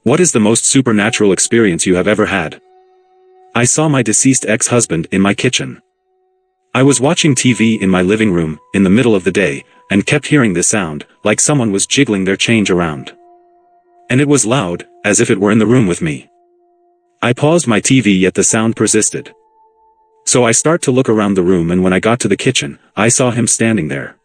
What is the most supernatural experience you have ever had? I saw my deceased ex-husband in my kitchen. I was watching TV in my living room, in the middle of the day, and kept hearing this sound, like someone was jiggling their change around. And it was loud, as if it were in the room with me. I paused my TV yet the sound persisted. So I start to look around the room, and when I got to the kitchen, I saw him standing there.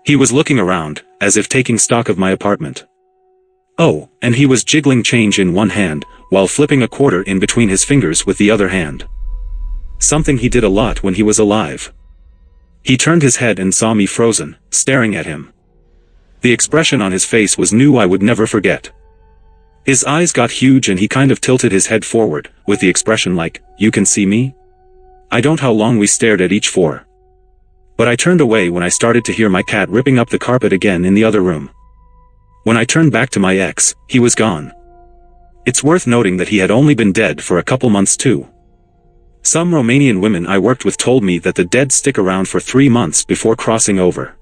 He was looking around, as if taking stock of my apartment. Oh, and he was jiggling change in one hand, while flipping a quarter in between his fingers with the other hand. Something he did a lot when he was alive. He turned his head and saw me frozen, staring at him. The expression on his face was new I would never forget. His eyes got huge and he kind of tilted his head forward, with the expression like, "You can see me?" I don't know how long we stared at each for. But I turned away when I started to hear my cat ripping up the carpet again in the other room. When I turned back to my ex, he was gone. It's worth noting that he had only been dead for a couple months too. Some Romanian women I worked with told me that the dead stick around for 3 months before crossing over.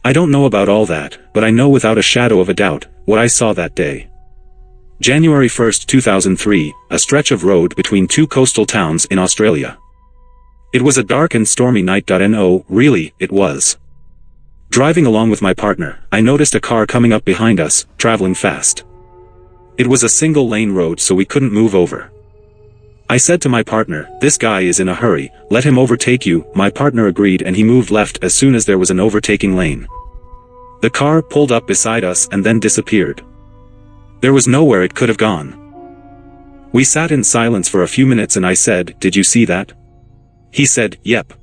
I don't know about all that, but I know without a shadow of a doubt, what I saw that day. January 1st, 2003, a stretch of road between two coastal towns in Australia. It was a dark and stormy night. No, really, it was. Driving along with my partner, I noticed a car coming up behind us, traveling fast. It was a single-lane road so we couldn't move over. I said to my partner, "This guy is in a hurry, let him overtake you." My partner agreed and he moved left as soon as there was an overtaking lane. The car pulled up beside us and then disappeared. There was nowhere it could have gone. We sat in silence for a few minutes and I said, "Did you see that?" He said, "Yep."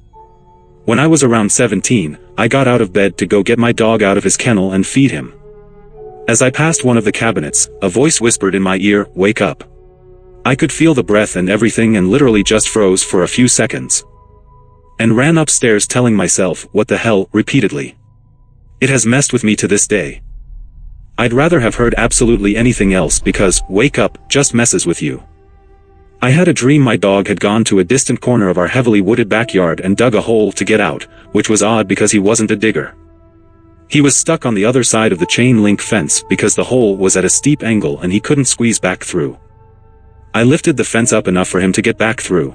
When I was around 17, I got out of bed to go get my dog out of his kennel and feed him. As I passed one of the cabinets, a voice whispered in my ear, "Wake up." I could feel the breath and everything and literally just froze for a few seconds. And ran upstairs telling myself, "What the hell," repeatedly. It has messed with me to this day. I'd rather have heard absolutely anything else because, wake up, just messes with you. I had a dream my dog had gone to a distant corner of our heavily wooded backyard and dug a hole to get out, which was odd because he wasn't a digger. He was stuck on the other side of the chain link fence because the hole was at a steep angle and he couldn't squeeze back through. I lifted the fence up enough for him to get back through.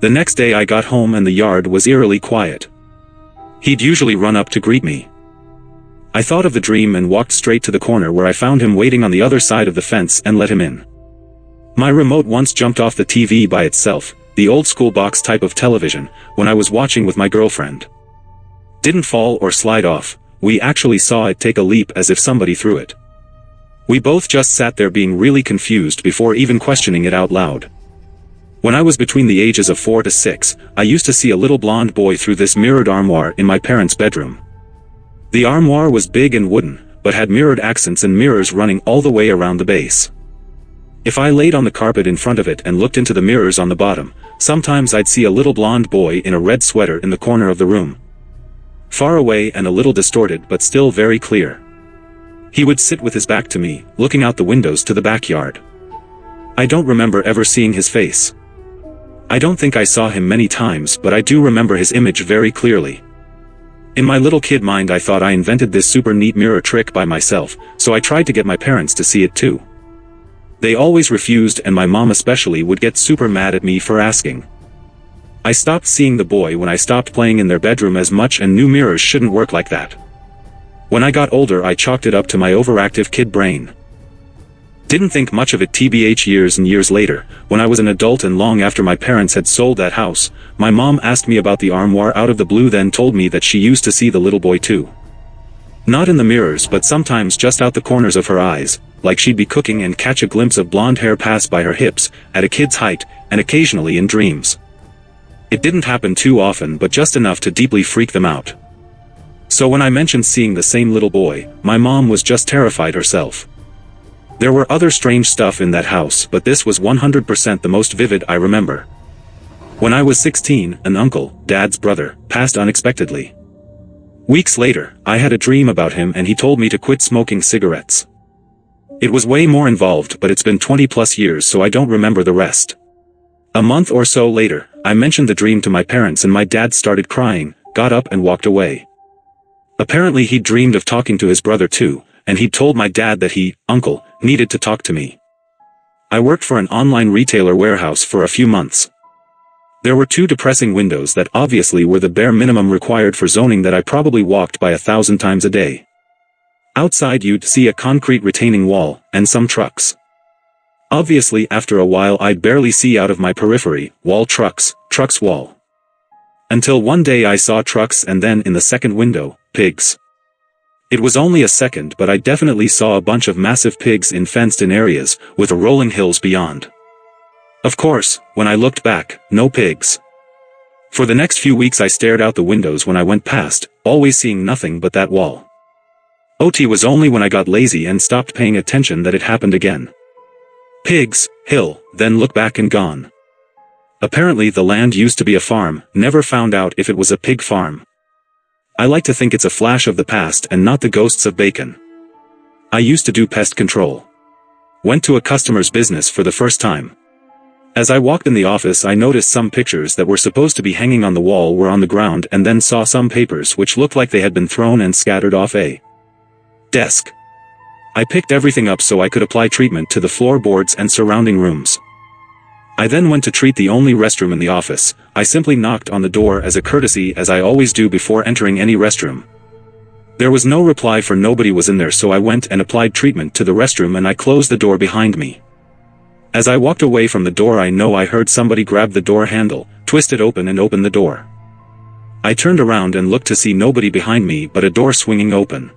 The next day I got home and the yard was eerily quiet. He'd usually run up to greet me. I thought of the dream and walked straight to the corner where I found him waiting on the other side of the fence and let him in. My remote once jumped off the TV by itself, the old school box type of television, when I was watching with my girlfriend. Didn't fall or slide off, we actually saw it take a leap as if somebody threw it. We both just sat there being really confused before even questioning it out loud. When I was between the ages of 4 to 6, I used to see a little blonde boy through this mirrored armoire in my parents' bedroom. The armoire was big and wooden, but had mirrored accents and mirrors running all the way around the base. If I laid on the carpet in front of it and looked into the mirrors on the bottom, sometimes I'd see a little blonde boy in a red sweater in the corner of the room. Far away and a little distorted but still very clear. He would sit with his back to me, looking out the windows to the backyard. I don't remember ever seeing his face. I don't think I saw him many times, but I do remember his image very clearly. In my little kid mind I thought I invented this super neat mirror trick by myself, so I tried to get my parents to see it too. They always refused and my mom especially would get super mad at me for asking. I stopped seeing the boy when I stopped playing in their bedroom as much and knew mirrors shouldn't work like that. When I got older I chalked it up to my overactive kid brain. Didn't think much of it tbh years and years later, when I was an adult and long after my parents had sold that house, my mom asked me about the armoire out of the blue, then told me that she used to see the little boy too. Not in the mirrors but sometimes just out the corners of her eyes, like she'd be cooking and catch a glimpse of blonde hair pass by her hips, at a kid's height, and occasionally in dreams. It didn't happen too often but just enough to deeply freak them out. So when I mentioned seeing the same little boy, my mom was just terrified herself. There were other strange stuff in that house, but this was 100% the most vivid I remember. When I was 16, an uncle, Dad's brother, passed unexpectedly. Weeks later, I had a dream about him and he told me to quit smoking cigarettes. It was way more involved, but it's been 20 plus years so I don't remember the rest. A month or so later, I mentioned the dream to my parents and my dad started crying, got up and walked away. Apparently he'd dreamed of talking to his brother too, and he'd told my dad that he, uncle, needed to talk to me. I worked for an online retailer warehouse for a few months. There were 2 depressing windows that obviously were the bare minimum required for zoning that I probably walked by 1,000 times a day. Outside you'd see a concrete retaining wall, and some trucks. Obviously after a while I'd barely see out of my periphery, wall trucks, trucks wall. Until one day I saw trucks and then in the second window, pigs. It was only a second but I definitely saw a bunch of massive pigs in fenced-in areas, with rolling hills beyond. Of course, when I looked back, no pigs. For the next few weeks I stared out the windows when I went past, always seeing nothing but that wall. OT was only when I got lazy and stopped paying attention that it happened again. Pigs, hill, then look back and gone. Apparently the land used to be a farm, never found out if it was a pig farm. I like to think it's a flash of the past and not the ghosts of bacon. I used to do pest control. Went to a customer's business for the first time. As I walked in the office I noticed some pictures that were supposed to be hanging on the wall were on the ground and then saw some papers which looked like they had been thrown and scattered off a desk. I picked everything up so I could apply treatment to the floorboards and surrounding rooms. I then went to treat the only restroom in the office. I simply knocked on the door as a courtesy as I always do before entering any restroom. There was no reply for nobody was in there so I went and applied treatment to the restroom and I closed the door behind me. As I walked away from the door I know I heard somebody grab the door handle, twist it open and open the door. I turned around and looked to see nobody behind me but a door swinging open.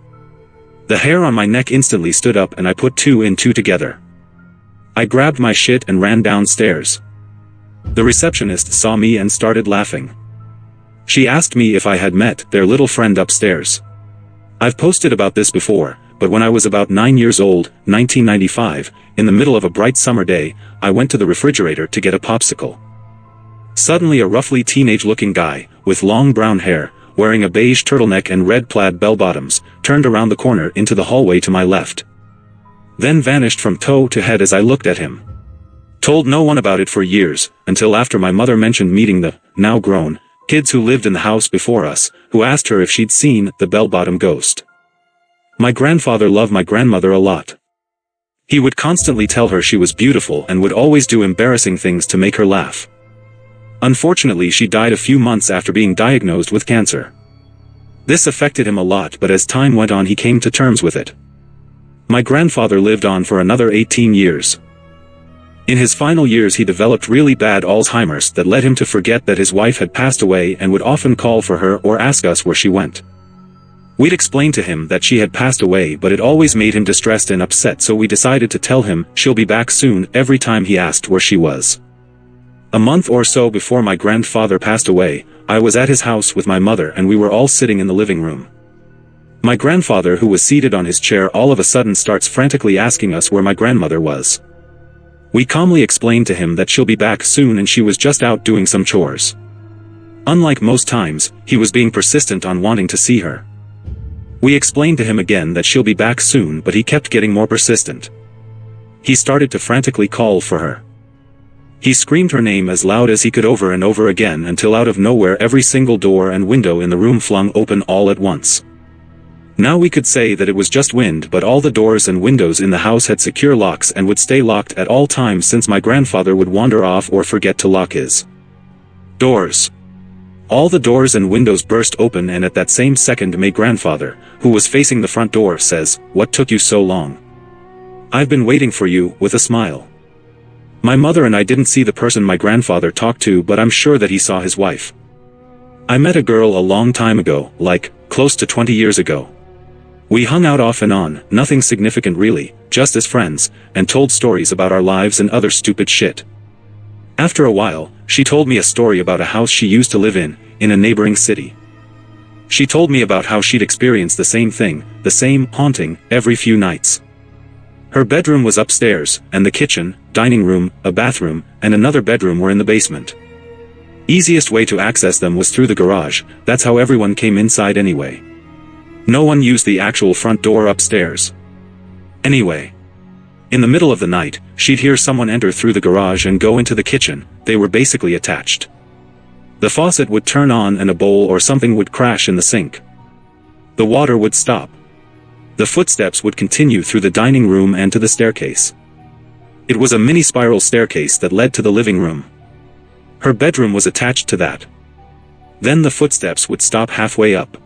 The hair on my neck instantly stood up and I put 2 and 2 together. I grabbed my shit and ran downstairs. The receptionist saw me and started laughing. She asked me if I had met their little friend upstairs. I've posted about this before, but when I was about 9 years old, 1995, in the middle of a bright summer day, I went to the refrigerator to get a popsicle. Suddenly a roughly teenage-looking guy, with long brown hair, wearing a beige turtleneck and red plaid bell-bottoms, turned around the corner into the hallway to my left. Then vanished from toe to head as I looked at him. Told no one about it for years, until after my mother mentioned meeting the, now grown, kids who lived in the house before us, who asked her if she'd seen the bell-bottom ghost. My grandfather loved my grandmother a lot. He would constantly tell her she was beautiful and would always do embarrassing things to make her laugh. Unfortunately she died a few months after being diagnosed with cancer. This affected him a lot but as time went on he came to terms with it. My grandfather lived on for another 18 years. In his final years he developed really bad Alzheimer's that led him to forget that his wife had passed away and would often call for her or ask us where she went. We'd explain to him that she had passed away but it always made him distressed and upset so we decided to tell him she'll be back soon every time he asked where she was. A month or so before my grandfather passed away, I was at his house with my mother and we were all sitting in the living room. My grandfather who was seated on his chair all of a sudden starts frantically asking us where my grandmother was. We calmly explained to him that she'll be back soon and she was just out doing some chores. Unlike most times, he was being persistent on wanting to see her. We explained to him again that she'll be back soon but he kept getting more persistent. He started to frantically call for her. He screamed her name as loud as he could over and over again until out of nowhere every single door and window in the room flung open all at once. Now we could say that it was just wind but all the doors and windows in the house had secure locks and would stay locked at all times since my grandfather would wander off or forget to lock his doors. All the doors and windows burst open and at that same second my grandfather, who was facing the front door, says, "What took you so long? I've been waiting for you," with a smile. My mother and I didn't see the person my grandfather talked to but I'm sure that he saw his wife. I met a girl a long time ago, like, close to 20 years ago. We hung out off and on, nothing significant really, just as friends, and told stories about our lives and other stupid shit. After a while, she told me a story about a house she used to live in a neighboring city. She told me about how she'd experienced the same thing, the same haunting, every few nights. Her bedroom was upstairs, and the kitchen, dining room, a bathroom, and another bedroom were in the basement. Easiest way to access them was through the garage, that's how everyone came inside anyway. No one used the actual front door upstairs. Anyway, in the middle of the night, she'd hear someone enter through the garage and go into the kitchen. They were basically attached. The faucet would turn on and a bowl or something would crash in the sink. The water would stop. The footsteps would continue through the dining room and to the staircase. It was a mini spiral staircase that led to the living room. Her bedroom was attached to that. Then the footsteps would stop halfway up.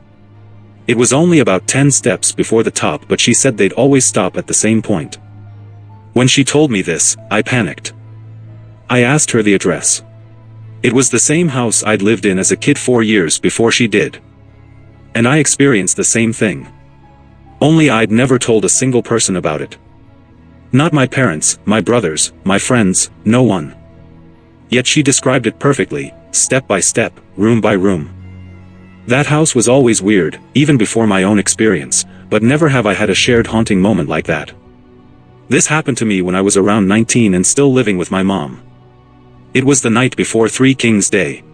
It was only about 10 steps before the top, but she said they'd always stop at the same point. When she told me this, I panicked. I asked her the address. It was the same house I'd lived in as a kid 4 years before she did. And I experienced the same thing. Only I'd never told a single person about it. Not my parents, my brothers, my friends, no one. Yet she described it perfectly, step by step, room by room. That house was always weird, even before my own experience, but never have I had a shared haunting moment like that. This happened to me when I was around 19 and still living with my mom. It was the night before Three Kings Day.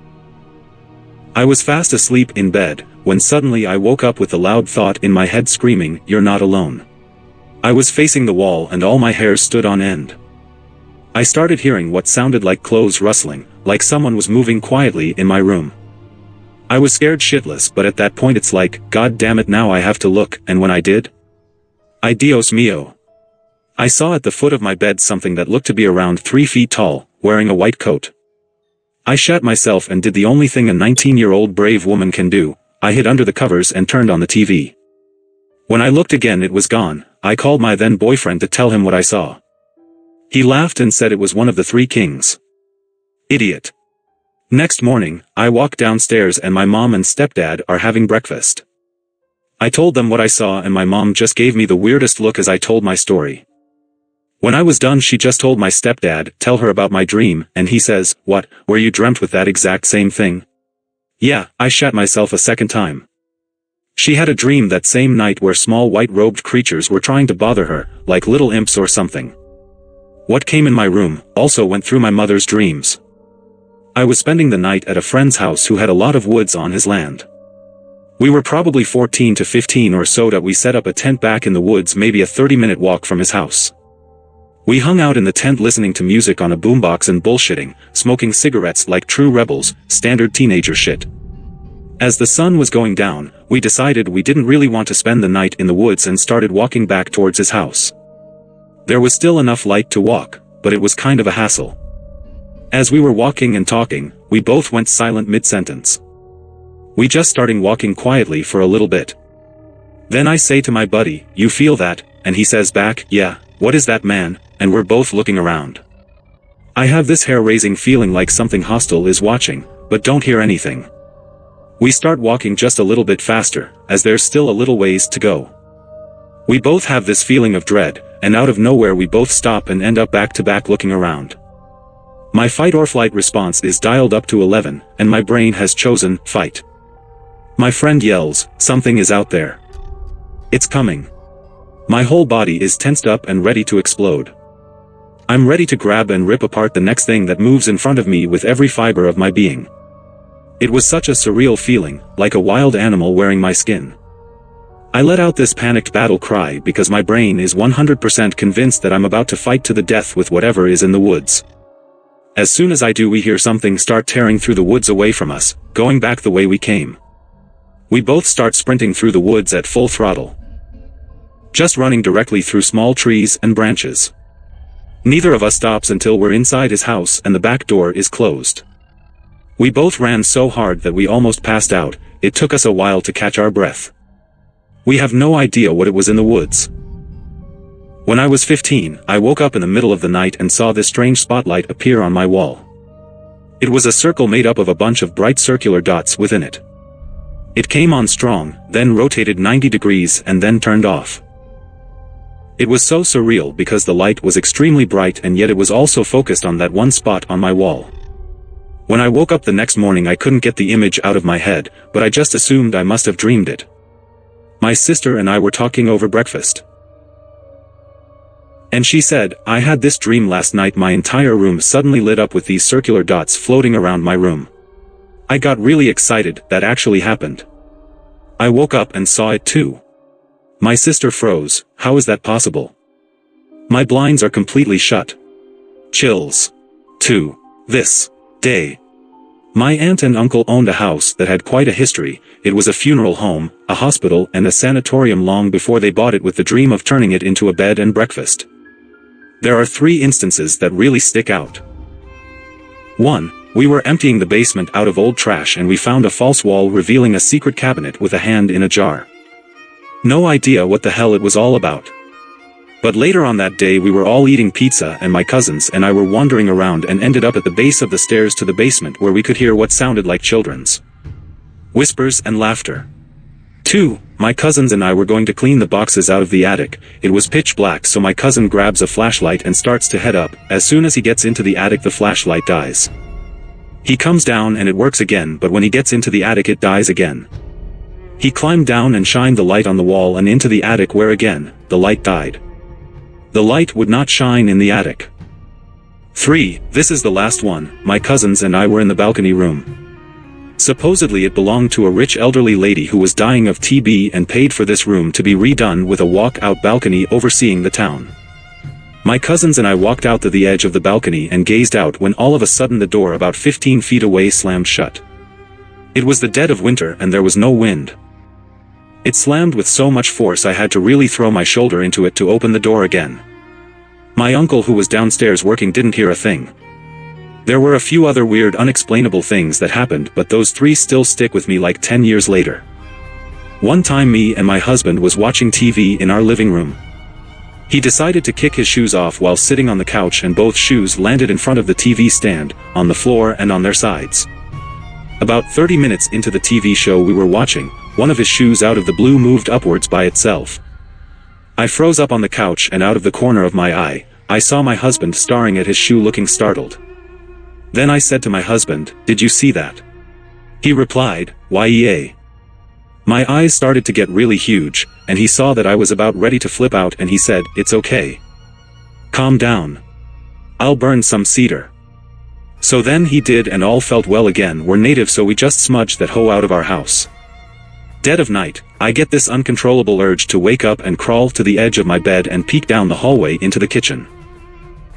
I was fast asleep in bed, when suddenly I woke up with the loud thought in my head screaming, "You're not alone." I was facing the wall and all my hairs stood on end. I started hearing what sounded like clothes rustling, like someone was moving quietly in my room. I was scared shitless, but at that point it's like, God damn it, now I have to look, and when I did, ay Dios mío. I saw at the foot of my bed something that looked to be around 3 feet tall, wearing a white coat. I shat myself and did the only thing a 19-year-old brave woman can do. I hid under the covers and turned on the TV. When I looked again, it was gone. I called my then boyfriend to tell him what I saw. He laughed and said it was one of the Three Kings. Idiot. Next morning, I walk downstairs and my mom and stepdad are having breakfast. I told them what I saw and my mom just gave me the weirdest look as I told my story. When I was done, she just told my stepdad, tell her about my dream, and he says, "What, were you dreamt with that exact same thing?" Yeah, I shat myself a second time. She had a dream that same night where small white-robed creatures were trying to bother her, like little imps or something. What came in my room also went through my mother's dreams. I was spending the night at a friend's house who had a lot of woods on his land. We were probably 14 to 15 or so that we set up a tent back in the woods, maybe a 30-minute walk from his house. We hung out in the tent listening to music on a boombox and bullshitting, smoking cigarettes like true rebels, standard teenager shit. As the sun was going down, we decided we didn't really want to spend the night in the woods and started walking back towards his house. There was still enough light to walk, but it was kind of a hassle. As we were walking and talking, we both went silent mid-sentence. We just started walking quietly for a little bit. Then I say to my buddy, "You feel that?" And he says back, "Yeah, what is that, man?" And we're both looking around. I have this hair-raising feeling like something hostile is watching, but don't hear anything. We start walking just a little bit faster, as there's still a little ways to go. We both have this feeling of dread, and out of nowhere we both stop and end up back to back looking around. My fight or flight response is dialed up to 11, and my brain has chosen fight. My friend yells, "Something is out there. It's coming." My whole body is tensed up and ready to explode. I'm ready to grab and rip apart the next thing that moves in front of me with every fiber of my being. It was such a surreal feeling, like a wild animal wearing my skin. I let out this panicked battle cry because my brain is 100% convinced that I'm about to fight to the death with whatever is in the woods. As soon as I do, we hear something start tearing through the woods away from us, going back the way we came. We both start sprinting through the woods at full throttle. Just running directly through small trees and branches. Neither of us stops until we're inside his house and the back door is closed. We both ran so hard that we almost passed out. It took us a while to catch our breath. We have no idea what it was in the woods. When I was 15, I woke up in the middle of the night and saw this strange spotlight appear on my wall. It was a circle made up of a bunch of bright circular dots within it. It came on strong, then rotated 90 degrees and then turned off. It was so surreal because the light was extremely bright and yet it was also focused on that one spot on my wall. When I woke up the next morning, I couldn't get the image out of my head, but I just assumed I must have dreamed it. My sister and I were talking over breakfast. And she said, "I had this dream last night. My entire room suddenly lit up with these circular dots floating around my room." I got really excited. That actually happened. I woke up and saw it too. My sister froze. How is that possible? My blinds are completely shut. Chills. To this day. My aunt and uncle owned a house that had quite a history. It was a funeral home, a hospital and a sanatorium long before they bought it with the dream of turning it into a bed and breakfast. There are 3 instances that really stick out. 1. We were emptying the basement out of old trash and we found a false wall revealing a secret cabinet with a hand in a jar. No idea what the hell it was all about. But later on that day we were all eating pizza and my cousins and I were wandering around and ended up at the base of the stairs to the basement where we could hear what sounded like children's whispers and laughter. 2. My cousins and I were going to clean the boxes out of the attic. It was pitch black, so my cousin grabs a flashlight and starts to head up. As soon as he gets into the attic the flashlight dies. He comes down and it works again, but when he gets into the attic it dies again. He climbed down and shined the light on the wall and into the attic where again, the light died. The light would not shine in the attic. 3. This is the last one. My cousins and I were in the balcony room. Supposedly it belonged to a rich elderly lady who was dying of TB and paid for this room to be redone with a walk-out balcony overseeing the town. My cousins and I walked out to the edge of the balcony and gazed out when all of a sudden the door about 15 feet away slammed shut. It was the dead of winter and there was no wind. It slammed with so much force I had to really throw my shoulder into it to open the door again. My uncle who was downstairs working didn't hear a thing. There were a few other weird unexplainable things that happened, but those 3 still stick with me like 10 years later. One time me and my husband was watching TV in our living room. He decided to kick his shoes off while sitting on the couch and both shoes landed in front of the TV stand, on the floor and on their sides. About 30 minutes into the TV show we were watching, one of his shoes out of the blue moved upwards by itself. I froze up on the couch and out of the corner of my eye, I saw my husband staring at his shoe looking startled. Then I said to my husband, "Did you see that?" He replied, "Yeah." My eyes started to get really huge, and he saw that I was about ready to flip out and he said, "It's okay. Calm down. I'll burn some cedar." So then he did and all felt well again. We're native so we just smudged that hoe out of our house. Dead of night, I get this uncontrollable urge to wake up and crawl to the edge of my bed and peek down the hallway into the kitchen.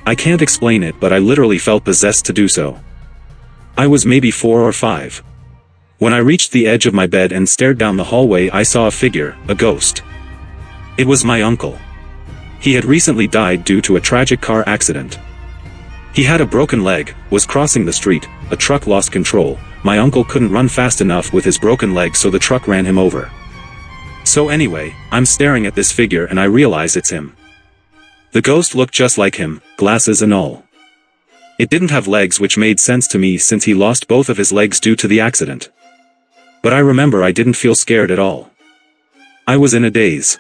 I can't explain it, but I literally felt possessed to do so. I was maybe 4 or 5. When I reached the edge of my bed and stared down the hallway I saw a figure, a ghost. It was my uncle. He had recently died due to a tragic car accident. He had a broken leg, was crossing the street, a truck lost control. My uncle couldn't run fast enough with his broken leg so the truck ran him over. So anyway, I'm staring at this figure and I realize it's him. The ghost looked just like him, glasses and all. It didn't have legs, which made sense to me since he lost both of his legs due to the accident. But I remember I didn't feel scared at all. I was in a daze.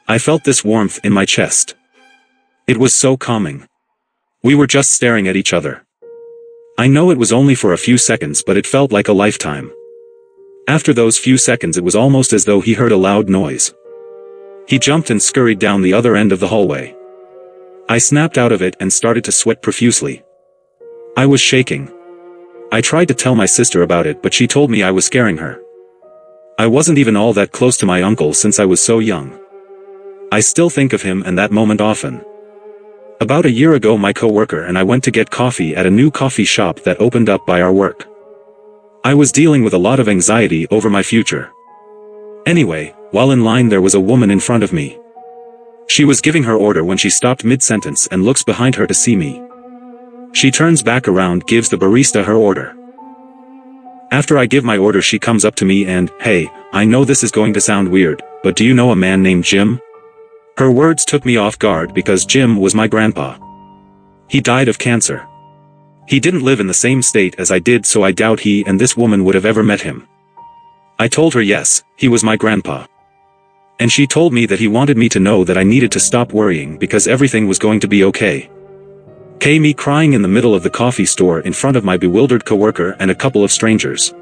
I felt this warmth in my chest. It was so calming. We were just staring at each other. I know it was only for a few seconds, but it felt like a lifetime. After those few seconds it was almost as though he heard a loud noise. He jumped and scurried down the other end of the hallway. I snapped out of it and started to sweat profusely. I was shaking. I tried to tell my sister about it, but she told me I was scaring her. I wasn't even all that close to my uncle since I was so young. I still think of him and that moment often. About a year ago my coworker and I went to get coffee at a new coffee shop that opened up by our work. I was dealing with a lot of anxiety over my future. Anyway, while in line there was a woman in front of me. She was giving her order when she stopped mid-sentence and looks behind her to see me. She turns back around, gives the barista her order. After I give my order she comes up to me and, "Hey, I know this is going to sound weird, but do you know a man named Jim?" Her words took me off guard because Jim was my grandpa. He died of cancer. He didn't live in the same state as I did, so I doubt he and this woman would have ever met him. I told her yes, he was my grandpa. And she told me that he wanted me to know that I needed to stop worrying because everything was going to be okay. Me crying in the middle of the coffee store in front of my bewildered coworker and a couple of strangers.